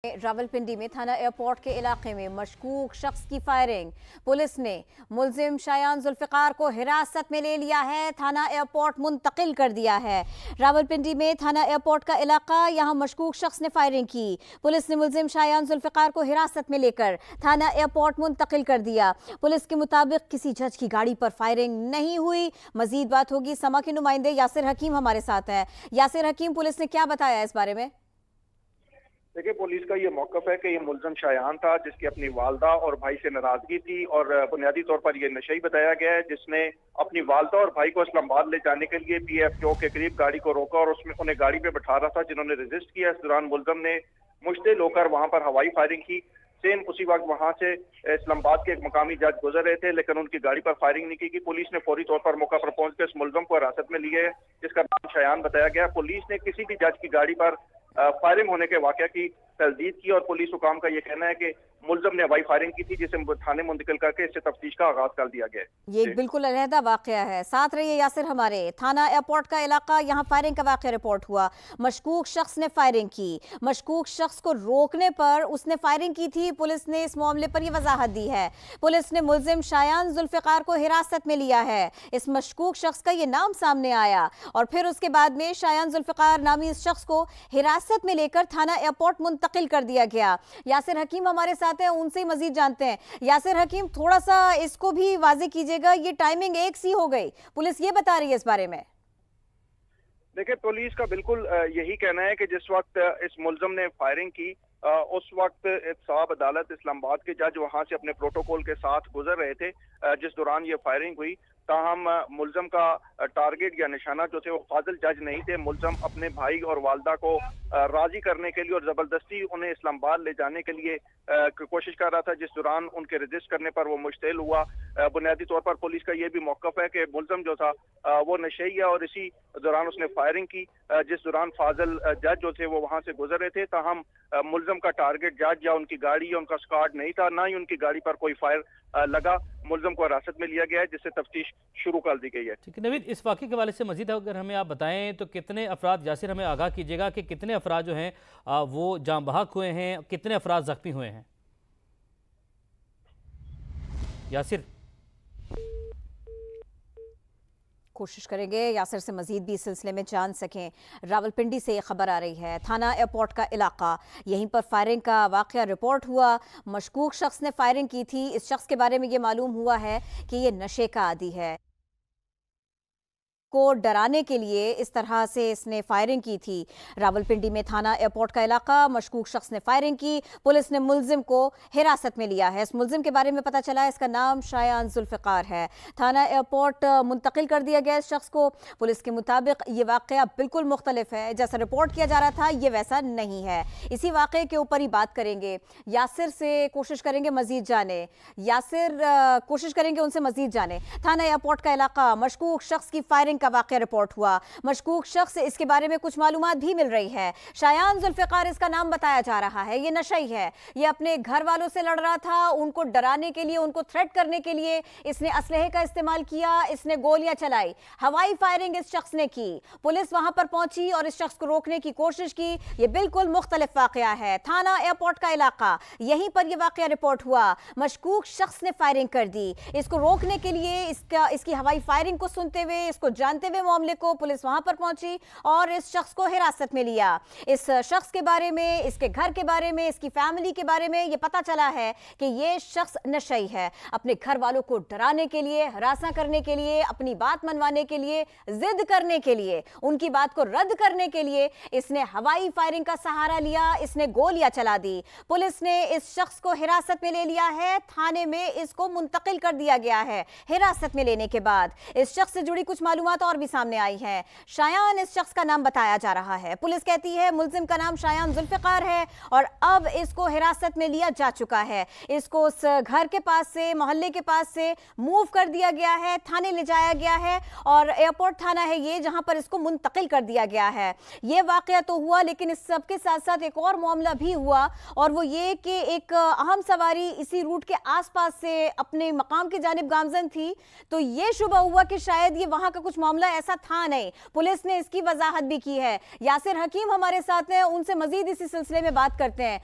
रावलपिंडी में थाना एयरपोर्ट के इलाके में मशकूक शख्स की फायरिंग। पुलिस ने मुलजिम शायान जुल्फिकार को हिरासत में ले लिया है, थाना एयरपोर्ट मुंतकिल कर दिया है। रावलपिंडी में थाना एयरपोर्ट का इलाका, यहां मशकूक शख्स ने फायरिंग की। पुलिस ने मुलजिम शायान जुल्फिकार को हिरासत में लेकर थाना एयरपोर्ट मुंतकिल कर दिया। पुलिस के मुताबिक किसी जज की गाड़ी पर फायरिंग नहीं हुई। मजीद बात होगी, समा के नुमाइंदे यासिर हकीम हमारे साथ है। यासिर हकीम, पुलिस ने क्या बताया इस बारे में? देखिए, पुलिस का ये मौकफ है कि ये मुलजम शायान था जिसकी अपनी वालदा और भाई से नाराजगी थी और बुनियादी तौर पर ये नशई बताया गया है, जिसने अपनी वालदा और भाई को इस्लामाबाद ले जाने के लिए PF चौक के करीब गाड़ी को रोका और उसमें उन्हें गाड़ी पे बैठा रहा था, जिन्होंने रेजिस्ट किया। इस दौरान मुलजम ने मुश्तिल होकर वहां पर हवाई फायरिंग की। सेम उसी वक्त वहां से इस्लामाबाद के एक मकामी जज गुजर रहे थे, लेकिन उनकी गाड़ी पर फायरिंग नहीं की। पुलिस ने फौरी तौर पर मौका पर पहुंचकर इस मुलजम को हिरासत में लिए है, जिसका नाम शायान बताया गया। पुलिस ने किसी भी जज की गाड़ी पर फायरिंग होने के वाकया की तस्दीक की और पुलिस हुकाम का यह कहना है कि मुलजम ने हवाई फायरिंग की थी, जिसे थाने मुंतकिल करके इससे तफ्तीश का आगाज कर दिया गया है। ये बिल्कुल अलहदा वाकया है। साथ रहिए यासिर हमारे। थाना एयरपोर्ट का इलाका, यहाँ फायरिंग का वाकया रिपोर्ट हुआ। मशकूक शख्स ने फायरिंग की। मशकूक शख्स को रोकने पर उसने फायरिंग की थी। पुलिस ने इस मामले पर यह वजाहत दी है। पुलिस ने मुलजिम शायान जुल्फिकार को हिरासत में लिया है। इस मशकूक शख्स का ये नाम सामने आया और फिर उसके बाद में शायान जुल्फिकार नामी इस शख्स को हिरासत में लेकर थाना एयरपोर्ट मुंतकिल कर दिया गया। यासिर हकीम हमारे साथ हैं, उनसे मजीद जानते हैं। यासिर हकीम, थोड़ा सा इसको भी वाजे कीजिएगा, ये टाइमिंग एक सी हो गई, पुलिस ये बता रही है इस बारे में। देखिए, पुलिस का बिल्कुल यही कहना है कि जिस वक्त इस मुलजम ने फायरिंग की उस वक्त साहब अदालत इस्लामाबाद के जज वहां से अपने प्रोटोकॉल के साथ गुजर रहे थे, जिस दौरान ये फायरिंग हुई। ताहम मुलजम का टारगेट या निशाना जो थे वो फाजिल जज नहीं थे। मुलजम अपने भाई और वालदा को राजी करने के लिए और जबरदस्ती उन्हें इस्लामाबाद ले जाने के लिए कोशिश कर रहा था, जिस दौरान उनके रजिस्ट करने पर वो मुश्तिल हुआ। बुनियादी तौर पर पुलिस का ये भी मौकफ है कि मुलजम जो था वो नशई है और इसी दौरान उसने फायरिंग की, जिस दौरान फाजिल जज जो थे वो वहां से गुजर रहे थे। ताहम मुलजम का टारगेट जज या उनकी गाड़ी या उनका स्क्वाड नहीं था, ना ही उनकी गाड़ी पर कोई फायर लगा। मुलजम को हिरासत में लिया गया है, जिससे तफ्तीश शुरू कर दी गई है। ठीक है नवीद, इस वाक़े के हवाले से मजीद अगर हमें आप बताएं तो कितने अफराद, यासिर हमें आगाह कीजिएगा कि कितने अफराद जो हैं वो जान बहक हुए हैं, कितने अफराद जख्मी हुए हैं? यासिर, कोशिश करेंगे यासिर से मजीद भी इस सिलसिले में जान सकें। रावलपिंडी से खबर आ रही है, थाना एयरपोर्ट का इलाका, यहीं पर फायरिंग का वाकया रिपोर्ट हुआ। मशकूक शख्स ने फायरिंग की थी। इस शख्स के बारे में ये मालूम हुआ है कि ये नशे का आदी है, को डराने के लिए इस तरह से इसने फायरिंग की थी। रावलपिंडी में थाना एयरपोर्ट का इलाका, मशकूक शख्स ने फायरिंग की। पुलिस ने मुलजिम को हिरासत में लिया है। इस मुलजिम के बारे में पता चला है, इसका नाम शायान जुल्फिकार है। थाना एयरपोर्ट मुंतकिल कर दिया गया इस शख्स को। पुलिस के मुताबिक ये वाकया बिल्कुल मुख्तलिफ है, जैसा रिपोर्ट किया जा रहा था ये वैसा नहीं है। इसी वाकये के ऊपर ही बात करेंगे। यासिर से कोशिश करेंगे मजीद जाने। यासिर, कोशिश करेंगे उनसे मजीद जाने। थाना एयरपोर्ट का इलाका, मशकूक शख्स की फायरिंग का वाकया रिपोर्ट हुआ। मशकूक शख्स, इसके बारे में कुछ मालूमात भी मिल रही है। शायान जुल्फिकार इसका नाम बताया जा रहा है। ये नशई है, ये अपने घर वालों से लड़ रहा था, उनको डराने के लिए, उनको थ्रेट करने के लिए इसने असलहे का इस्तेमाल किया, इसने गोलियां चलाई, हवाई फायरिंग इस शख्स ने की। पुलिस वहां पर पहुंची और इस शख्स को रोकने की कोशिश की। ये बिल्कुल मुख्तलिफ वाकया है। थाना एयरपोर्ट का इलाका, यहीं पर यह वाकया रिपोर्ट हुआ। मशकूक शख्स ने फायरिंग कर दी। इसको रोकने के लिए, इसकी हवाई फायरिंग को सुनते हुए, इसको जानते हुए मामले को पुलिस वहां पर पहुंची और इस शख्स को हिरासत में लिया। इस शख्स के बारे में, इसके घर के बारे में, इसकी फैमिली के बारे में यह पता चला है कि यह शख्स नशई है। अपने घर वालों को डराने के लिए, हरासा करने के लिए, अपनी बात मनवाने के लिए, जिद करने के लिए, उनकी बात को रद्द करने के लिए इसने हवाई फायरिंग का सहारा लिया, इसने गोलियां चला दी। पुलिस ने इस शख्स को हिरासत में ले लिया है। थाने में इसको मुंतकिल कर दिया गया है। हिरासत में लेने के बाद इस शख्स से जुड़ी कुछ मालूमात और भी सामने आई है। शायान इस शख्स का नाम बताया जा रहा है। पुलिस कहती है मुलजिम का नाम शायान जुल्फिकार है और अब इसको हिरासत में लिया जा चुका है। इसको उस घर के पास से, मोहल्ले के पास से मूव कर दिया गया है, थाने ले जाया गया है और एयरपोर्ट थाना है ये, जहां पर इसको मुंतकिल कर दिया गया है। यह वाकया तो हुआ, लेकिन इस सब के साथ साथ एक और मामला भी हुआ और वो ये कि एक अहम सवारी इसी रूट के आसपास से अपने मकाम की जानिब गामजन थी, तो ये शुबा हुआ कि शायद ये वहां का कुछ मामला ऐसा था नहीं। पुलिस ने इसकी वजाहत भी की है। यासिर हकीम हमारे साथ हैं, उनसे मजीद इसी सिलसिले में बात करते हैं।